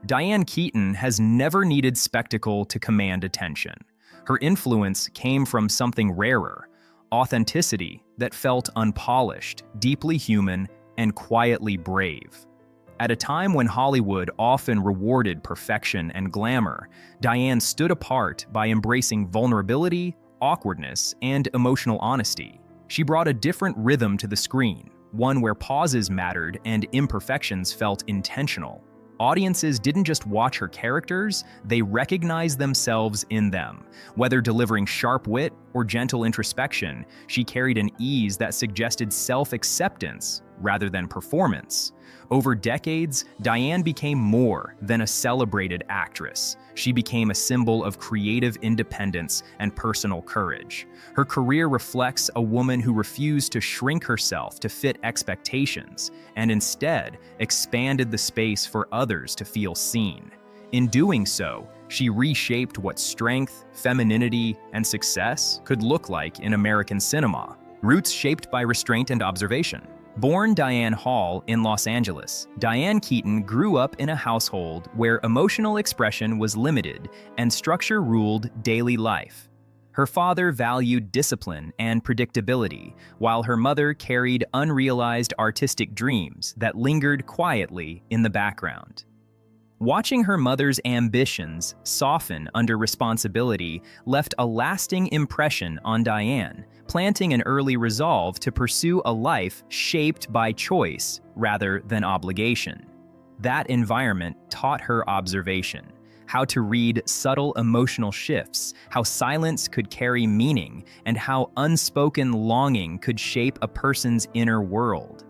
Diane Keaton has never needed spectacle to command attention. Her influence came from something rarer, authenticity that felt unpolished, deeply human, and quietly brave. At a time when Hollywood often rewarded perfection and glamour, Diane stood apart by embracing vulnerability, awkwardness, and emotional honesty. She brought a different rhythm to the screen, one where pauses mattered and imperfections felt intentional. Audiences didn't just watch her characters, they recognized themselves in them. Whether delivering sharp wit or gentle introspection, she carried an ease that suggested self-acceptance rather than performance. Over decades, Diane became more than a celebrated actress. She became a symbol of creative independence and personal courage. Her career reflects a woman who refused to shrink herself to fit expectations, and instead expanded the space for others to feel seen. In doing so, she reshaped what strength, femininity, and success could look like in American cinema. Roots shaped by restraint and observation. Born Diane Hall in Los Angeles, Diane Keaton grew up in a household where emotional expression was limited and structure ruled daily life. Her father valued discipline and predictability, while her mother carried unrealized artistic dreams that lingered quietly in the background. Watching her mother's ambitions soften under responsibility left a lasting impression on Diane, planting an early resolve to pursue a life shaped by choice rather than obligation. That environment taught her observation, how to read subtle emotional shifts, how silence could carry meaning, and how unspoken longing could shape a person's inner world.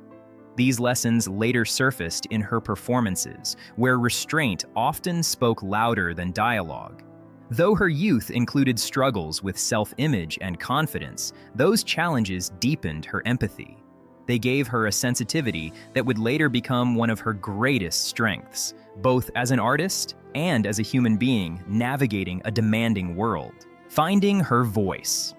These lessons later surfaced in her performances, where restraint often spoke louder than dialogue. Though her youth included struggles with self-image and confidence, those challenges deepened her empathy. They gave her a sensitivity that would later become one of her greatest strengths, both as an artist and as a human being navigating a demanding world. Finding her voice.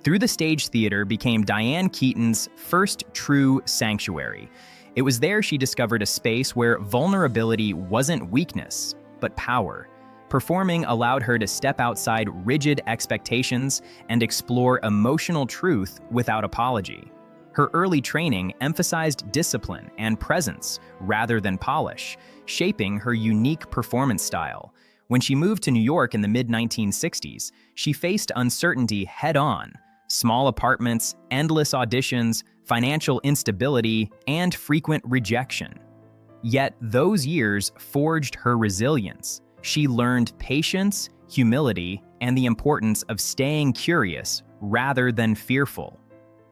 Through the Stage Theater became Diane Keaton's first true sanctuary. It was there she discovered a space where vulnerability wasn't weakness, but power. Performing allowed her to step outside rigid expectations and explore emotional truth without apology. Her early training emphasized discipline and presence rather than polish, shaping her unique performance style. When she moved to New York in the mid-1960s, she faced uncertainty head-on. Small apartments, endless auditions, financial instability, and frequent rejection. Yet those years forged her resilience. She learned patience, humility, and the importance of staying curious rather than fearful.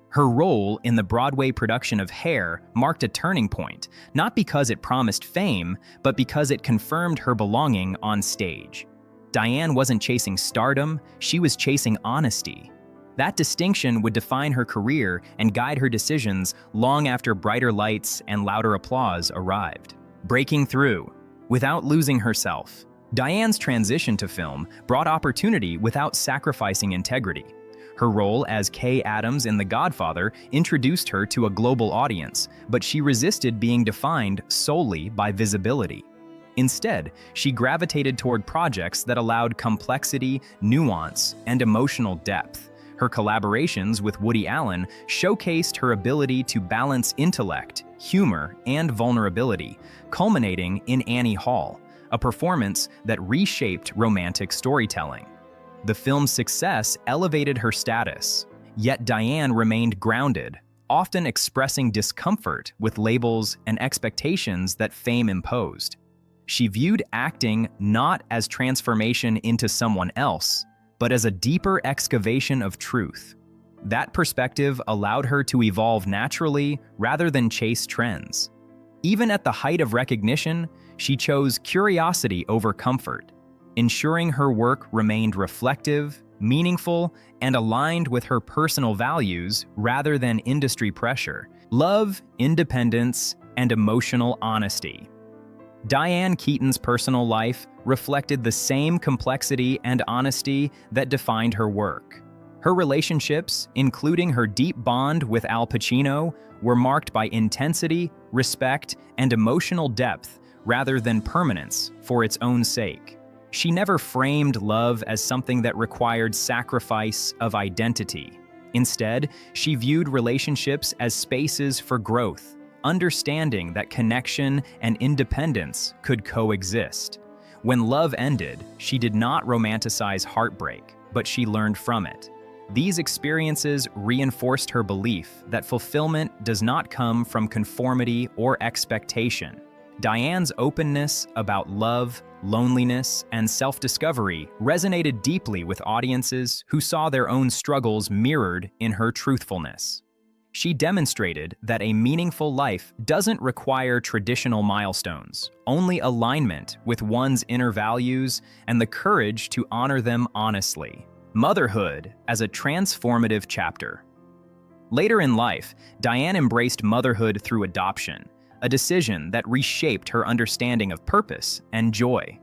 Her role in the Broadway production of Hair marked a turning point, not because it promised fame, but because it confirmed her belonging on stage. Diane wasn't chasing stardom, she was chasing honesty. That distinction would define her career and guide her decisions long after brighter lights and louder applause arrived. Breaking through. Without losing herself, Diane's transition to film brought opportunity without sacrificing integrity. Her role as Kay Adams in The Godfather introduced her to a global audience, but she resisted being defined solely by visibility. Instead, she gravitated toward projects that allowed complexity, nuance, and emotional depth. Her collaborations with Woody Allen showcased her ability to balance intellect, humor, and vulnerability, culminating in Annie Hall, a performance that reshaped romantic storytelling. The film's success elevated her status, yet Diane remained grounded, often expressing discomfort with labels and expectations that fame imposed. She viewed acting not as transformation into someone else, but as a deeper excavation of truth. That perspective allowed her to evolve naturally rather than chase trends. Even at the height of recognition, she chose curiosity over comfort, ensuring her work remained reflective, meaningful, and aligned with her personal values rather than industry pressure. Love, independence, and emotional honesty. Diane Keaton's personal life reflected the same complexity and honesty that defined her work. Her relationships, including her deep bond with Al Pacino, were marked by intensity, respect, and emotional depth rather than permanence for its own sake. She never framed love as something that required sacrifice of identity. Instead, she viewed relationships as spaces for growth, understanding that connection and independence could coexist. When love ended, she did not romanticize heartbreak, but she learned from it. These experiences reinforced her belief that fulfillment does not come from conformity or expectation. Diane's openness about love, loneliness, and self-discovery resonated deeply with audiences who saw their own struggles mirrored in her truthfulness. She demonstrated that a meaningful life doesn't require traditional milestones, only alignment with one's inner values and the courage to honor them honestly. Motherhood as a transformative chapter. Later in life, Diane embraced motherhood through adoption, a decision that reshaped her understanding of purpose and joy.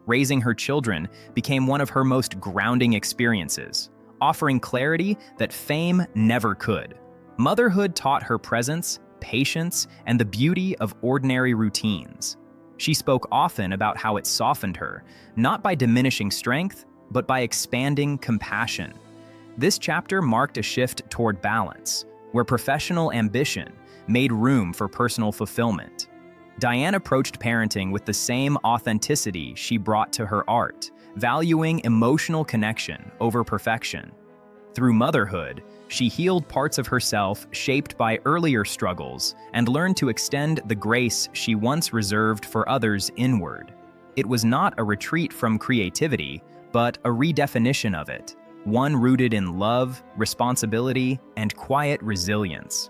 Raising her children became one of her most grounding experiences, offering clarity that fame never could. Motherhood taught her presence, patience, and the beauty of ordinary routines. She spoke often about how it softened her, not by diminishing strength, but by expanding compassion. This chapter marked a shift toward balance, where professional ambition made room for personal fulfillment. Diane approached parenting with the same authenticity she brought to her art, valuing emotional connection over perfection. Through motherhood, she healed parts of herself shaped by earlier struggles and learned to extend the grace she once reserved for others inward. It was not a retreat from creativity, but a redefinition of it, one rooted in love, responsibility, and quiet resilience.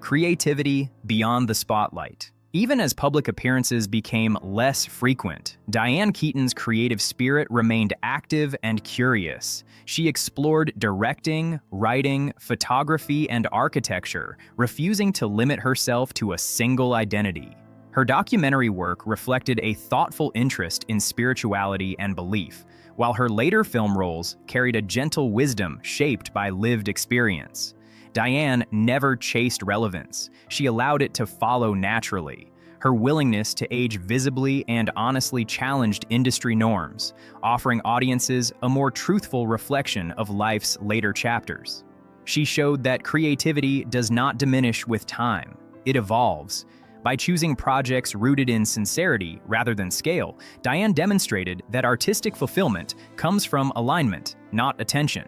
Creativity beyond the spotlight. Even as public appearances became less frequent, Diane Keaton's creative spirit remained active and curious. She explored directing, writing, photography, and architecture, refusing to limit herself to a single identity. Her documentary work reflected a thoughtful interest in spirituality and belief, while her later film roles carried a gentle wisdom shaped by lived experience. Diane never chased relevance. She allowed it to follow naturally. Her willingness to age visibly and honestly challenged industry norms, offering audiences a more truthful reflection of life's later chapters. She showed that creativity does not diminish with time. It evolves. By choosing projects rooted in sincerity rather than scale, Diane demonstrated that artistic fulfillment comes from alignment, not attention.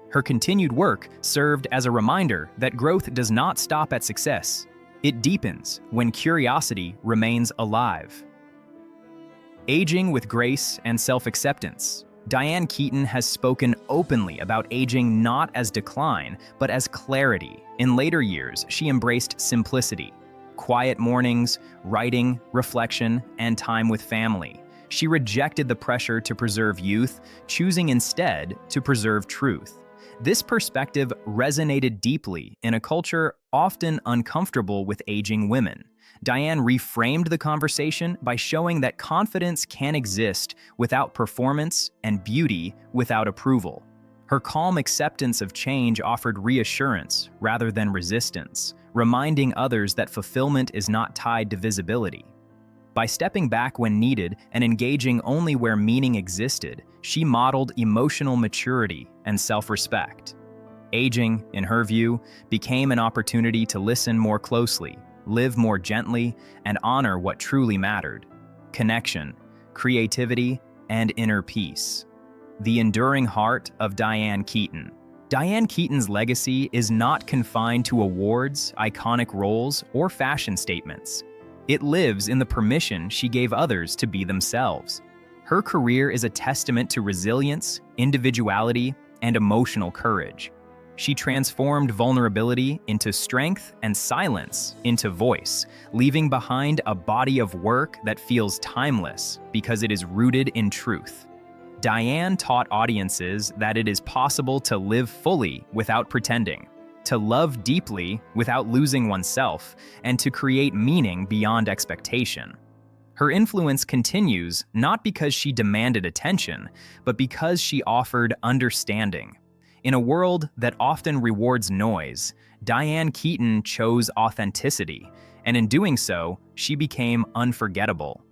Her continued work served as a reminder that growth does not stop at success. It deepens when curiosity remains alive. Aging with grace and self-acceptance. Diane Keaton has spoken openly about aging not as decline, but as clarity. In later years, she embraced simplicity. Quiet mornings, writing, reflection, and time with family. She rejected the pressure to preserve youth, choosing instead to preserve truth. This perspective resonated deeply in a culture often uncomfortable with aging women. Diane reframed the conversation by showing that confidence can exist without performance and beauty without approval. Her calm acceptance of change offered reassurance rather than resistance, reminding others that fulfillment is not tied to visibility. By stepping back when needed and engaging only where meaning existed, she modeled emotional maturity and self-respect. Aging, in her view, became an opportunity to listen more closely, live more gently, and honor what truly mattered: connection, creativity, and inner peace. The enduring heart of Diane Keaton. Diane Keaton's legacy is not confined to awards, iconic roles, or fashion statements. It lives in the permission she gave others to be themselves. Her career is a testament to resilience, individuality, and emotional courage. She transformed vulnerability into strength and silence into voice, leaving behind a body of work that feels timeless because it is rooted in truth. Diane taught audiences that it is possible to live fully without pretending, to love deeply without losing oneself, and to create meaning beyond expectation. Her influence continues not because she demanded attention, but because she offered understanding. In a world that often rewards noise, Diane Keaton chose authenticity, and in doing so, she became unforgettable.